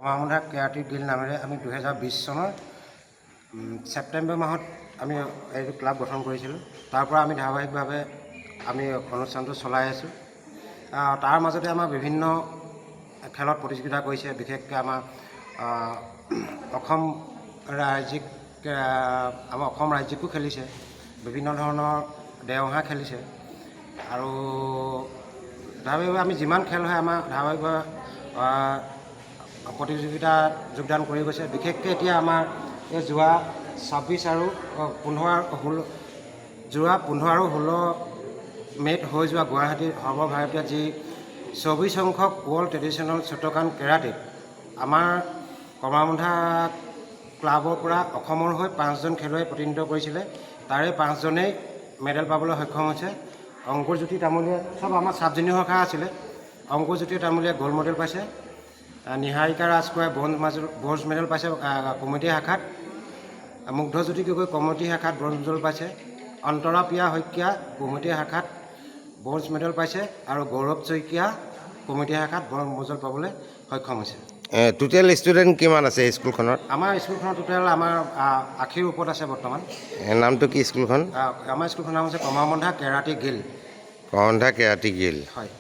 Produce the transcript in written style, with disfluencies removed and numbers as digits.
Kamarbandha karate guild নামেৰে আমি 2020 চনৰ ছেপ্টেম্বৰ মাহত আমি এইটো ক্লাব গঠন কৰিছিলোঁ। তাৰ পৰা আমি ধাৰাবাহিকভাৱে আমি অনুষ্ঠানটো চলাই আছোঁ। তাৰ মাজতে আমাৰ বিভিন্ন খেলত প্ৰতিযোগিতা কৰিছে। বিশেষকৈ আমাৰ অসম ৰাজ্যিকো খেলিছে, বিভিন্ন ধৰণৰ দেওহাঁহ খেলিছে আৰু ধাৰাবাহিকভাৱে আমি যিমান খেল হয় আমাৰ ধাৰাবাহিকভাৱে প্ৰতিযোগিতাত যোগদান কৰি গৈছে। বিশেষকৈ এতিয়া আমাৰ এই যোৱা 26 আৰু 16 মে'ত হৈ যোৱা গুৱাহাটীৰ সৰ্বভাৰতীয় যি 24 সংখ্যক ৱৰ্ল্ড ট্ৰেডিশ্যনেল শ্বটোকান কেৰাটেত আমাৰ কমাৰবন্ধা ক্লাবৰ পৰা অসমৰ হৈ 5জন খেলুৱৈ প্ৰতিনিধিত্ব কৰিছিলে। তাৰে 5জনেই মেডেল পাবলৈ সক্ষম হৈছে। অংকুৰজ্যোতি তামুলীয়ে চব আমাৰ চাব জুনিয়ৰ শাখা আছিলে। অংকুৰজ্যোতি তামুলীয়ে গ'ল্ড মেডেল পাইছে। নিহাৰিকা ৰাজখোৱাই ব্ৰঞ্জ মেডেল পাইছে কমিটি শাখাত। মুগ্ধজ্যোতি গগৈ কমিটি শাখাত ব্ৰঞ্জ মেডেল পাইছে। অন্তৰা প্ৰিয়া শইকীয়া কমিটি শাখাত ব্ৰঞ্জ মেডেল পাইছে আৰু গৌৰৱ শইকীয়া কমিটি শাখাত ব্ৰঞ্জ মেডেল পাবলৈ সক্ষম হৈছে। টোটেল ষ্টুডেণ্ট কিমান আছে স্কুলখনত? আমাৰ স্কুলখনত টোটেল আমাৰ 80ৰ ওপৰত আছে বৰ্তমান। নামটো কি স্কুলখন? আমাৰ স্কুলখনৰ নাম হৈছে Kamarbandha karate guild. Kamarbandha karate guild. হয়।